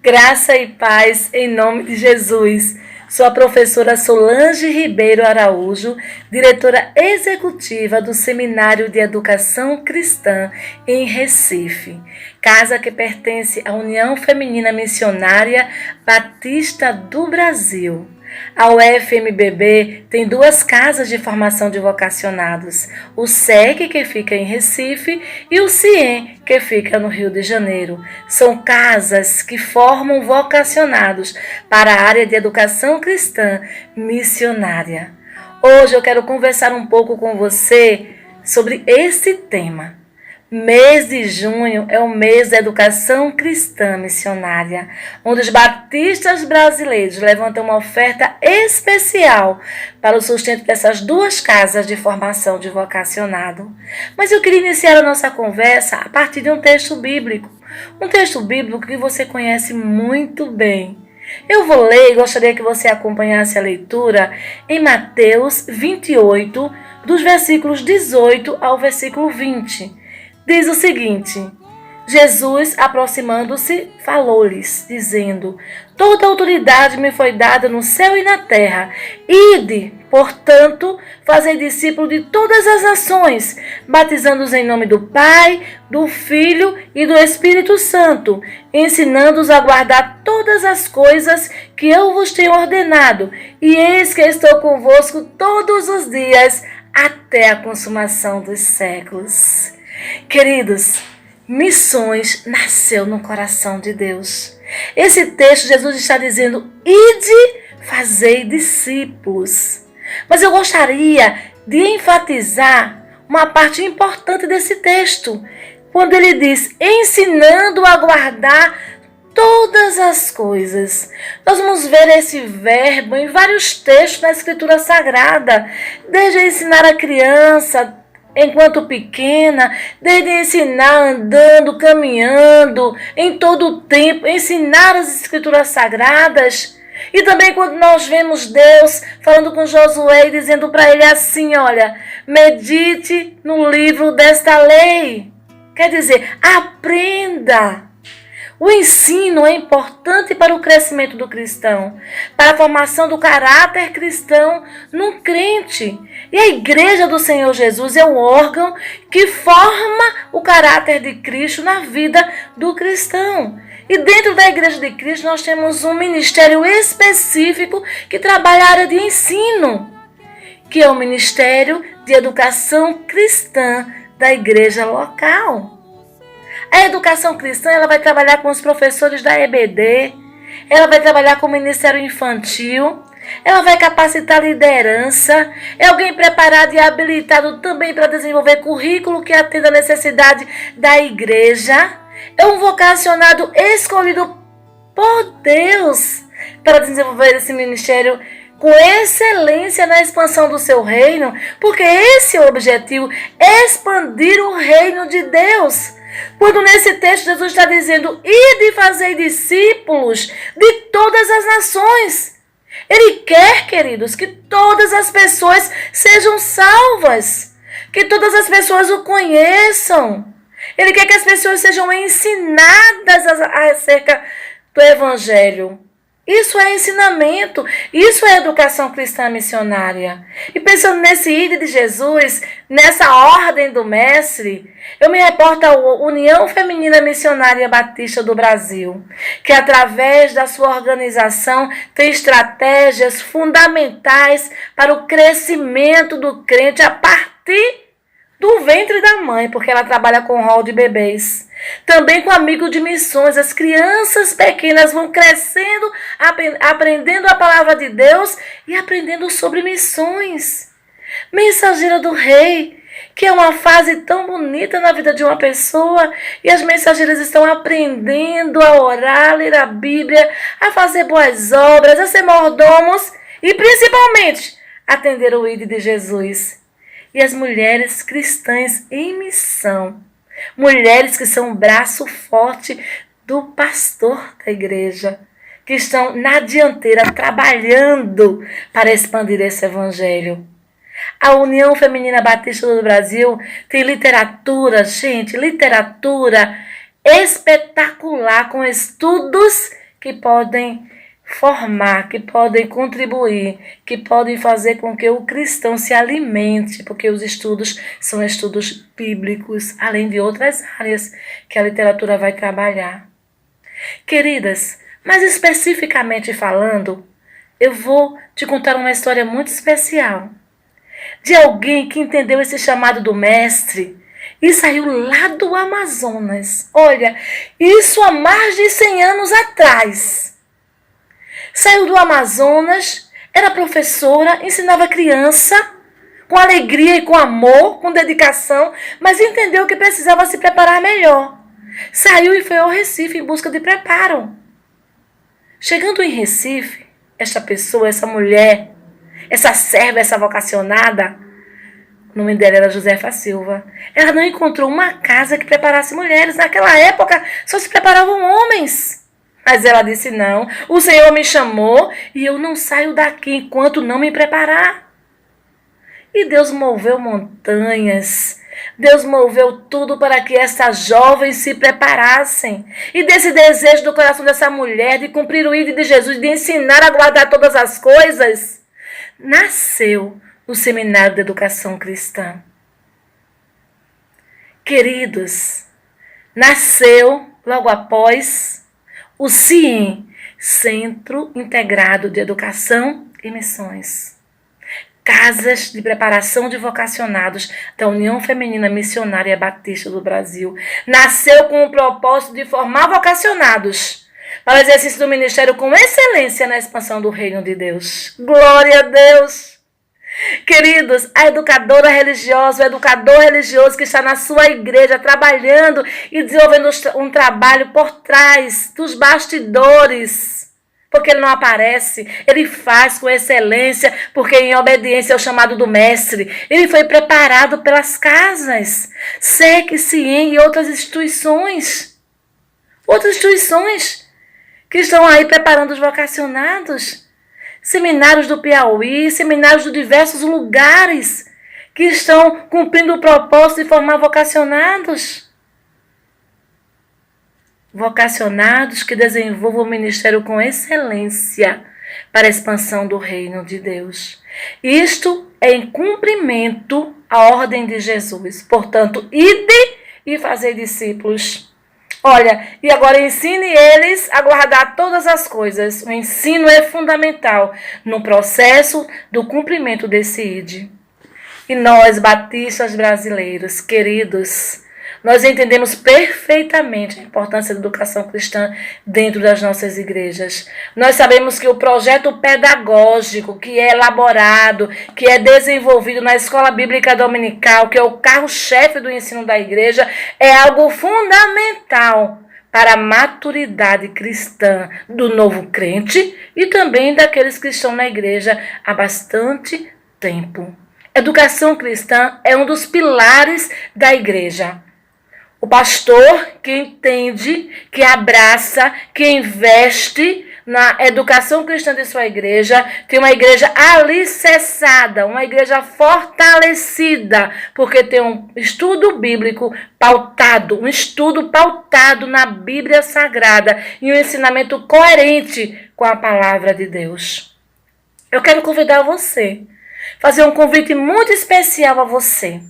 Graça e paz em nome de Jesus. Sou a professora Solange Ribeiro Araújo, diretora executiva do Seminário de Educação Cristã em Recife, casa que pertence à União Feminina Missionária Batista do Brasil. A UFMBB tem duas casas de formação de vocacionados, o SEC, que fica em Recife, e o CIEM, que fica no Rio de Janeiro. São casas que formam vocacionados para a área de educação cristã missionária. Hoje eu quero conversar um pouco com você sobre esse tema. Mês de junho é o mês da educação cristã missionária, onde os batistas brasileiros levantam uma oferta especial para o sustento dessas duas casas de formação de vocacionado. Mas eu queria iniciar a nossa conversa a partir de um texto bíblico que você conhece muito bem. Eu vou ler e gostaria que você acompanhasse a leitura em Mateus 28, dos versículos 18 ao versículo 20. Diz o seguinte: Jesus, aproximando-se, falou-lhes, dizendo: Toda autoridade me foi dada no céu e na terra. Ide, portanto, fazei discípulos de todas as nações, batizando-os em nome do Pai, do Filho e do Espírito Santo, ensinando-os a guardar todas as coisas que eu vos tenho ordenado. E eis que estou convosco todos os dias, até a consumação dos séculos. Queridos, missões nasceu no coração de Deus. Esse texto, Jesus está dizendo: ide, fazei discípulos. Mas eu gostaria de enfatizar uma parte importante desse texto, quando ele diz, ensinando a guardar todas as coisas. Nós vamos ver esse verbo em vários textos na Escritura Sagrada, desde ensinar a criança, enquanto pequena, desde ensinar andando, caminhando, em todo o tempo, ensinar as Escrituras Sagradas. E também quando nós vemos Deus falando com Josué e dizendo para ele assim, olha, medite no livro desta lei. Quer dizer, aprenda. O ensino é importante para o crescimento do cristão, para a formação do caráter cristão num crente. E a Igreja do Senhor Jesus é o órgão que forma o caráter de Cristo na vida do cristão. E dentro da Igreja de Cristo nós temos um ministério específico que trabalha a área de ensino, que é o Ministério de Educação Cristã da igreja local. A educação cristã, ela vai trabalhar com os professores da EBD, ela vai trabalhar com o Ministério Infantil, ela vai capacitar a liderança, é alguém preparado e habilitado também para desenvolver currículo que atenda a necessidade da igreja, é um vocacionado escolhido por Deus para desenvolver esse ministério com excelência na expansão do seu reino, porque esse é o objetivo, expandir o reino de Deus. Quando nesse texto Jesus está dizendo, ide e fazei discípulos de todas as nações. Ele quer, queridos, que todas as pessoas sejam salvas, que todas as pessoas o conheçam. Ele quer que as pessoas sejam ensinadas acerca do Evangelho. Isso é ensinamento, isso é educação cristã missionária. E pensando nesse ide de Jesus, nessa ordem do mestre, eu me reporto à União Feminina Missionária Batista do Brasil, que através da sua organização tem estratégias fundamentais para o crescimento do crente a partir do ventre da mãe, porque ela trabalha com rol de bebês. Também com amigo de missões, as crianças pequenas vão crescendo, aprendendo a palavra de Deus e aprendendo sobre missões. Mensageira do Rei, que é uma fase tão bonita na vida de uma pessoa, e as mensageiras estão aprendendo a orar, a ler a Bíblia, a fazer boas obras, a ser mordomos e principalmente atender o ide de Jesus. E as mulheres cristãs em missão, mulheres que são o braço forte do pastor da igreja, que estão na dianteira trabalhando para expandir esse evangelho. A União Feminina Batista do Brasil tem literatura, gente, literatura espetacular, com estudos que podem formar, que podem contribuir, que podem fazer com que o cristão se alimente, porque os estudos são estudos bíblicos, além de outras áreas que a literatura vai trabalhar. Queridas, mais especificamente falando, eu vou te contar uma história muito especial de alguém que entendeu esse chamado do mestre e saiu lá do Amazonas. Olha, isso há mais de 100 anos atrás. Saiu do Amazonas, era professora, ensinava criança com alegria e com amor, com dedicação, mas entendeu que precisava se preparar melhor. Saiu e foi ao Recife em busca de preparo. Chegando em Recife, esta pessoa, essa mulher, essa serva, essa vocacionada, o nome dela era Josefa Silva, ela não encontrou uma casa que preparasse mulheres. Naquela época só se preparavam homens. Mas ela disse: não, o Senhor me chamou e eu não saio daqui enquanto não me preparar. E Deus moveu montanhas, Deus moveu tudo para que essas jovens se preparassem. E desse desejo do coração dessa mulher de cumprir o ídolo de Jesus, de ensinar a guardar todas as coisas, nasceu o Seminário de Educação Cristã. Queridos, nasceu logo após o CIEM, Centro Integrado de Educação e Missões. Casas de preparação de vocacionados da União Feminina Missionária Batista do Brasil. Nasceu com o propósito de formar vocacionados para o exercício do ministério com excelência na expansão do reino de Deus. Glória a Deus! Queridos, a educadora religiosa, o educador religioso que está na sua igreja trabalhando e desenvolvendo um trabalho por trás dos bastidores, porque ele não aparece, ele faz com excelência, porque em obediência ao chamado do mestre, ele foi preparado pelas casas, SEC, CIEM e outras instituições que estão aí preparando os vocacionados. Seminários do Piauí, seminários de diversos lugares que estão cumprindo o propósito de formar vocacionados. Vocacionados que desenvolvam o ministério com excelência para a expansão do reino de Deus. Isto é em cumprimento à ordem de Jesus. Portanto, ide e fazei discípulos. Olha, e agora ensine eles a guardar todas as coisas. O ensino é fundamental no processo do cumprimento desse ID. E nós, batistas brasileiros, queridos, nós entendemos perfeitamente a importância da educação cristã dentro das nossas igrejas. Nós sabemos que o projeto pedagógico que é elaborado, que é desenvolvido na escola bíblica dominical, que é o carro-chefe do ensino da igreja, é algo fundamental para a maturidade cristã do novo crente e também daqueles que estão na igreja há bastante tempo. Educação cristã é um dos pilares da igreja. O pastor que entende, que abraça, que investe na educação cristã de sua igreja, tem uma igreja alicerçada, uma igreja fortalecida, porque tem um estudo bíblico pautado, um estudo pautado na Bíblia Sagrada e um ensinamento coerente com a palavra de Deus. Eu quero convidar você, fazer um convite muito especial a você.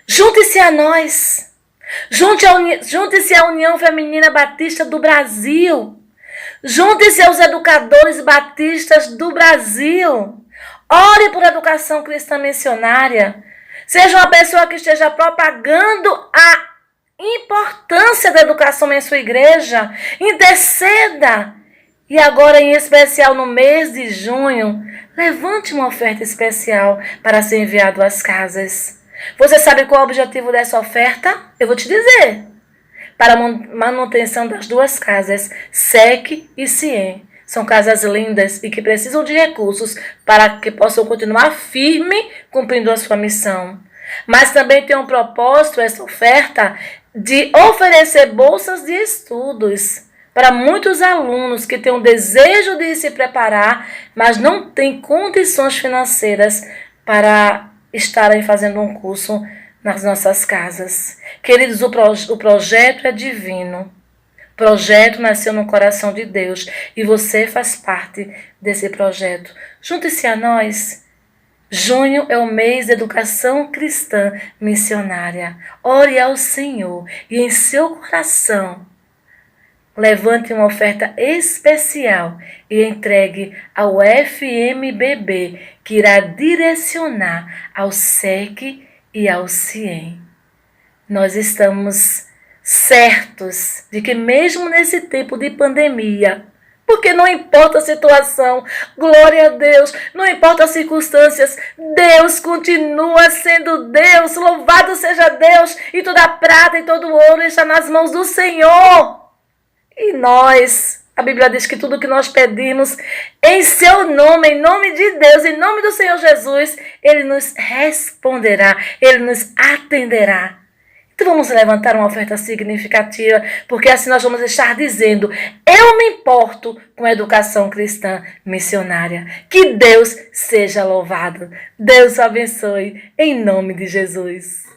Junte-se a nós. Junte-se à União Feminina Batista do Brasil. Junte-se aos educadores batistas do Brasil. Ore por educação cristã missionária. Seja uma pessoa que esteja propagando a importância da educação em sua igreja. Interceda. E agora, em especial no mês de junho, levante uma oferta especial para ser enviado às casas. Você sabe qual é o objetivo dessa oferta? Eu vou te dizer. Para a manutenção das duas casas, SEC e CIEM. São casas lindas e que precisam de recursos para que possam continuar firme cumprindo a sua missão. Mas também tem um propósito, essa oferta, de oferecer bolsas de estudos para muitos alunos que têm o desejo de se preparar, mas não têm condições financeiras para estarem fazendo um curso nas nossas casas. Queridos, o projeto é divino. Projeto nasceu no coração de Deus e você faz parte desse projeto. Junte-se a nós. Junho é o mês de educação cristã missionária. Ore ao Senhor e em seu coração levante uma oferta especial e entregue ao FMBB, que irá direcionar ao SEC e ao CIEM. Nós estamos certos de que mesmo nesse tempo de pandemia, porque não importa a situação, glória a Deus, não importa as circunstâncias, Deus continua sendo Deus, louvado seja Deus, e toda a prata e todo o ouro está nas mãos do Senhor. E nós, a Bíblia diz que tudo que nós pedimos em seu nome, em nome de Deus, em nome do Senhor Jesus, Ele nos responderá, Ele nos atenderá. Então vamos levantar uma oferta significativa, porque assim nós vamos estar dizendo: eu me importo com a educação cristã missionária. Que Deus seja louvado. Deus o abençoe, em nome de Jesus.